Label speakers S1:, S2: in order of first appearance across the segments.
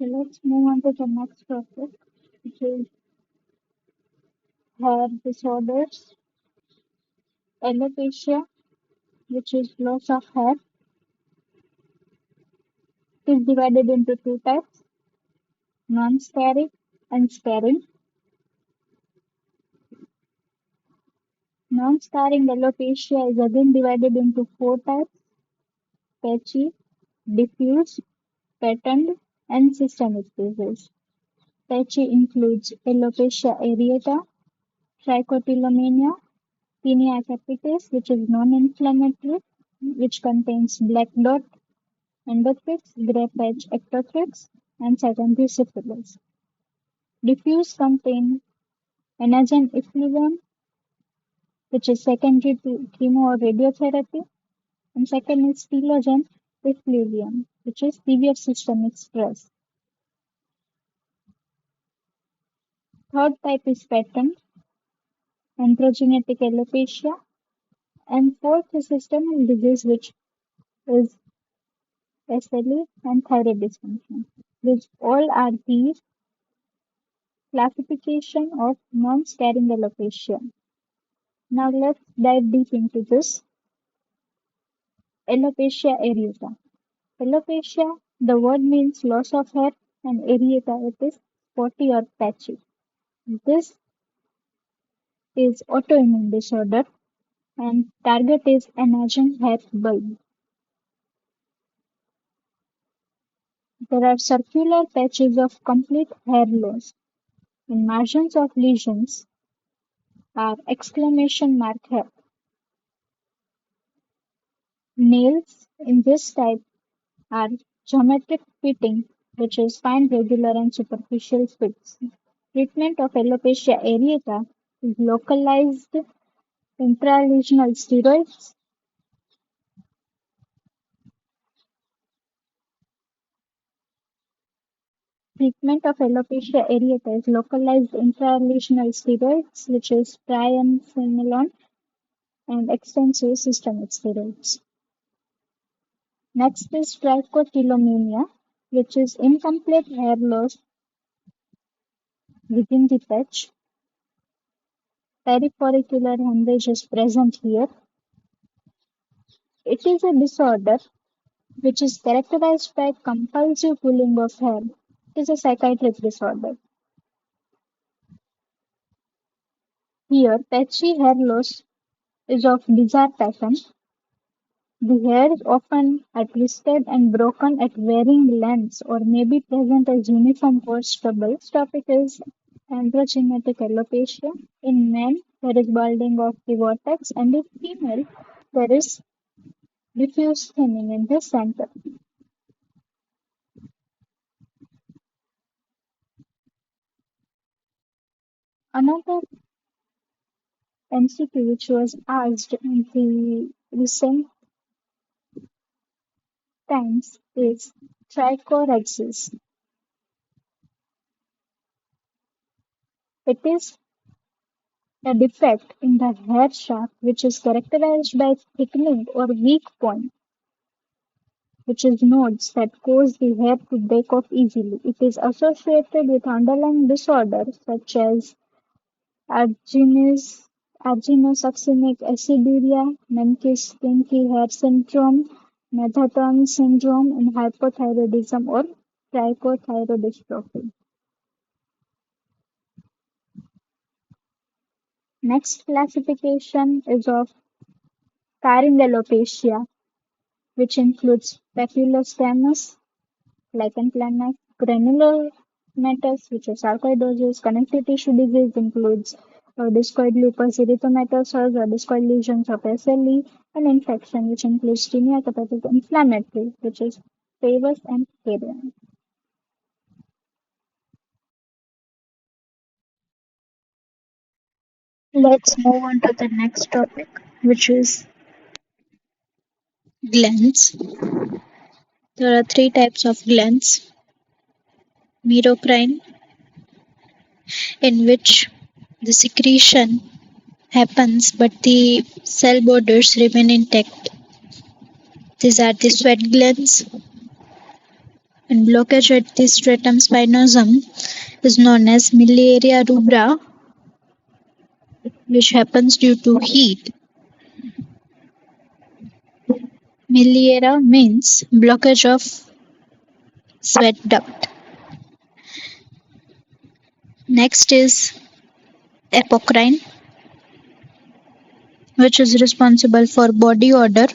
S1: So let's move on to the next topic, which is hair disorders. Alopecia, which is loss of hair, is divided into two types, non-sparing and sparing. Non-sparing alopecia is again divided into four types, patchy, diffuse, patterned, and systemic disease. Patchy includes alopecia areata, trichotillomania, tinea capitis, which is non-inflammatory, which contains black dot, endophytes, gray patch ectophytes, and secondary syphilis. Diffuse contain anagen effluvium, which is secondary to chemo or radiotherapy, and second is telogen effluvium, which is severe systemic stress. Third type is pattern, androgenetic alopecia, and fourth is systemic disease, which is SLE and thyroid dysfunction. These all are the classification of non-staring alopecia. Now let's dive deep into this. Alopecia areata. Alopecia, the word means loss of hair, and areata it is spotty or patchy. This is autoimmune disorder and target is anagen hair bulb. There are circular patches of complete hair loss, and margins of lesions are exclamation mark hair. Nails in this type are geometric fitting, which is fine, regular, and superficial fits. Treatment of alopecia areata is localized intralesional steroids. Treatment of alopecia areata is localized intralesional steroids, which is triamcinolone, and extensive systemic steroids. Next is trichotillomania, which is incomplete hair loss within the patch. Perifollicular hemorrhage is present here. It is a disorder which is characterized by compulsive pulling of hair. It is a psychiatric disorder. Here, patchy hair loss is of bizarre pattern. The hairs often are twisted and broken at varying lengths or may be present as uniform or stubble. This topic is androgenetic alopecia. In men, there is balding of the vertex, and in female, there is diffuse thinning in the center. Another MCQ which was asked in the recent times is trichorexis. It is a defect in the hair shaft which is characterized by thickening or weak point, which is nodes that cause the hair to break off easily. It is associated with underlying disorders such as arginous, arginosuccinic aciduria, Menkes kinky hair syndrome, Netherton syndrome, and hypothyroidism or trichothyroidystrophy. Next classification is of alopecia, which includes papillosquamous, lichen planus, granulomatous, which is sarcoidosis. Connective tissue disease includes discoid lupus erythematosus or discoid lesions of SLE, and infection, which includes tinea capitis inflammatory, which is Favus and Carian. Let's move on to the next topic, which is glands. There are three types of glands: merocrine, in which the secretion happens but the cell borders remain intact. These are the sweat glands, And blockage at the stratum spinosum is known as miliaria rubra, which happens due to heat. Miliaria means blockage of sweat duct. Next is apocrine, which is responsible for body odor.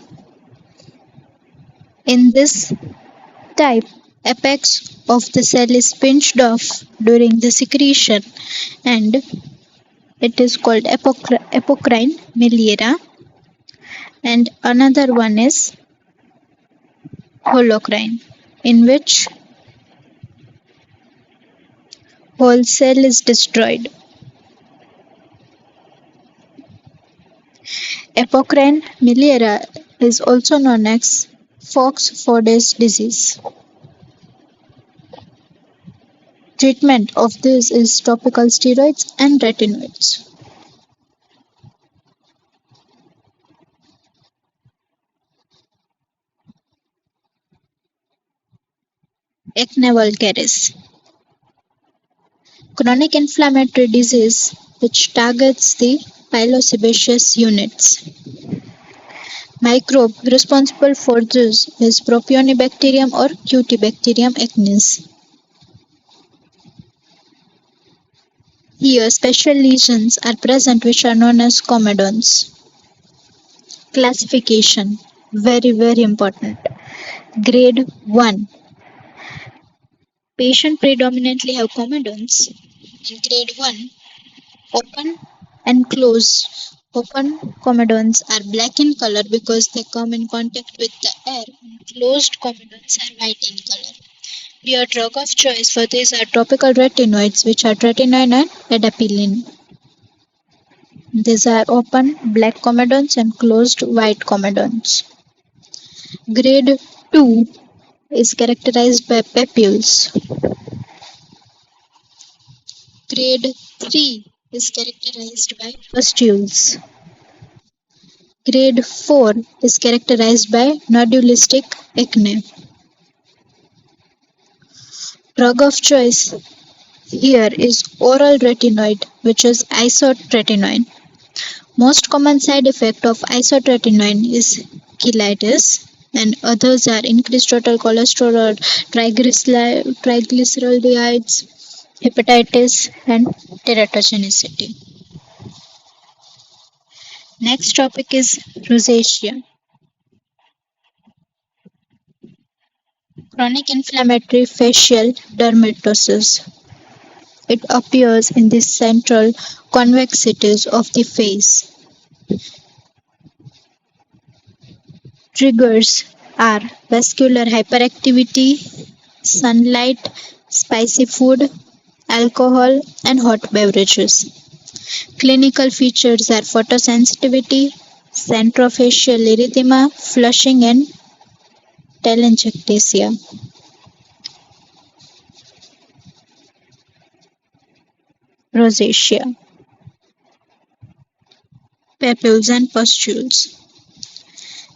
S1: In this type, apex of the cell is pinched off during the secretion and it is called apocrine miliaria. And another one is holocrine, in which whole cell is destroyed. Apocrine miliaria is also known as Fox-Fordyce disease. Treatment of this is topical steroids and retinoids. Acne vulgaris, chronic inflammatory disease which targets the pilosebaceous units. Microbe responsible for this is Propionibacterium or Cutibacterium acnes. Here, special lesions are present which are known as comedones. Classification, very important. Grade 1. Patient predominantly have comedones. In grade 1, open and closed. Open comedones are black in color because they come in contact with the air, and closed comedones are white in color. Your drug of choice for these are topical retinoids, which are tretinoin and adapalene. These are open black comedones and closed white comedones. Grade 2 is characterized by papules. Grade 3 is characterized by pustules. Grade 4 is characterized by nodulistic acne. Drug of choice here is oral retinoid, which is isotretinoin. Most common side effect of isotretinoin is cheilitis, and others are increased total cholesterol, triglycerides, hepatitis, and teratogenicity. Next topic is rosacea. Chronic inflammatory facial dermatosis. It appears in the central convexities of the face. Triggers are vascular hyperactivity, sunlight, spicy food, alcohol, and hot beverages. Clinical features are photosensitivity, centrofacial erythema, flushing, and telangiectasia. Rosacea. Papules and pustules.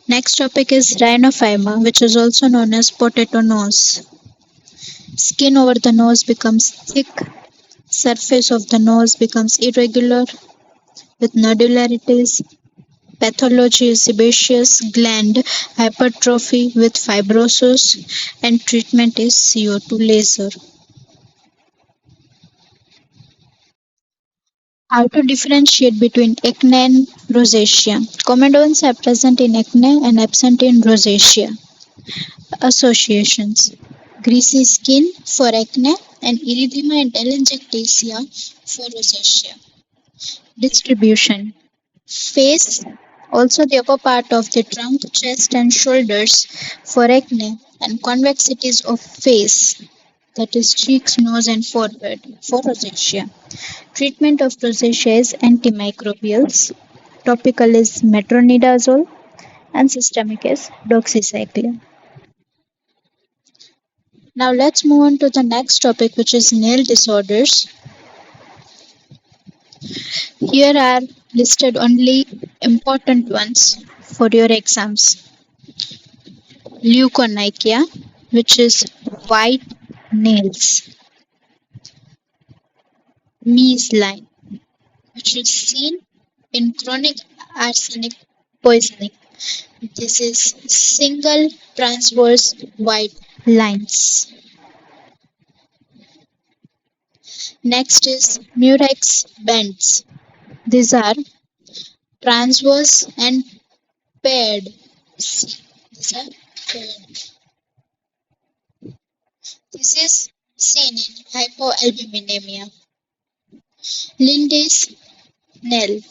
S1: Next topic is rhinophyma, which is also known as potato nose. Skin over the nose becomes thick, surface of the nose becomes irregular with nodularities. Pathology is sebaceous gland hypertrophy with fibrosis, and treatment is CO2 laser. How to differentiate between acne and rosacea? Comedones are present in acne and absent in rosacea. Associations: greasy skin for acne and erythema and telangiectasia for rosacea. Distribution: face, also the upper part of the trunk, chest, and shoulders for acne, and convexities of face, that is cheeks, nose, and forehead for rosacea. Treatment of rosacea is antimicrobials. Topical is metronidazole and systemic is doxycycline. Now let's move on to the next topic, which is nail disorders. Here are listed only important ones for your exams. Leukonychia,
S2: which is white nails. Mees line, which is seen in chronic arsenic poisoning. This is single transverse white lines. Next is murex bands. These are transverse and paired. See, these are paired. This is seen in hypoalbuminemia. Lindy's nail.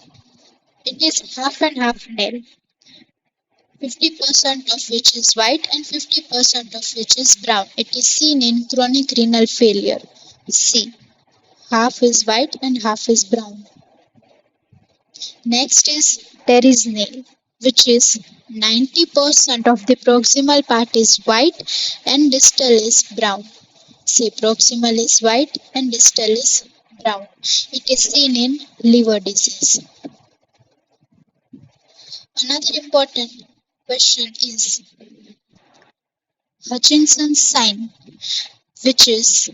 S2: It is half and half nail, 50% of which is white and 50% of which is brown. It is seen in chronic renal failure. See, half is white and half is brown. Next is Terry's nail, which is 90% of the proximal part is white and distal is brown. See, proximal is white and distal is brown. It is seen in liver disease. Another important question is Hutchinson's sign, which is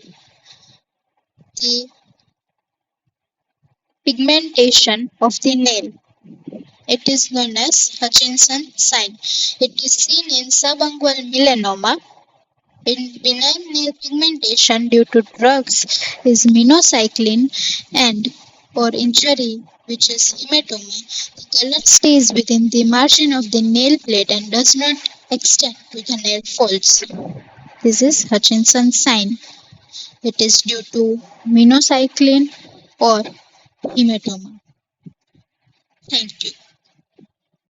S2: the pigmentation of the nail. It is known as Hutchinson's sign. It is seen in subungual melanoma. In benign nail pigmentation due to drugs is minocycline and or injury which is hematoma. The color stays within the margin of the nail plate and does not extend to the nail folds. This is Hutchinson's sign. It is due to minocycline or hematoma. Thank you.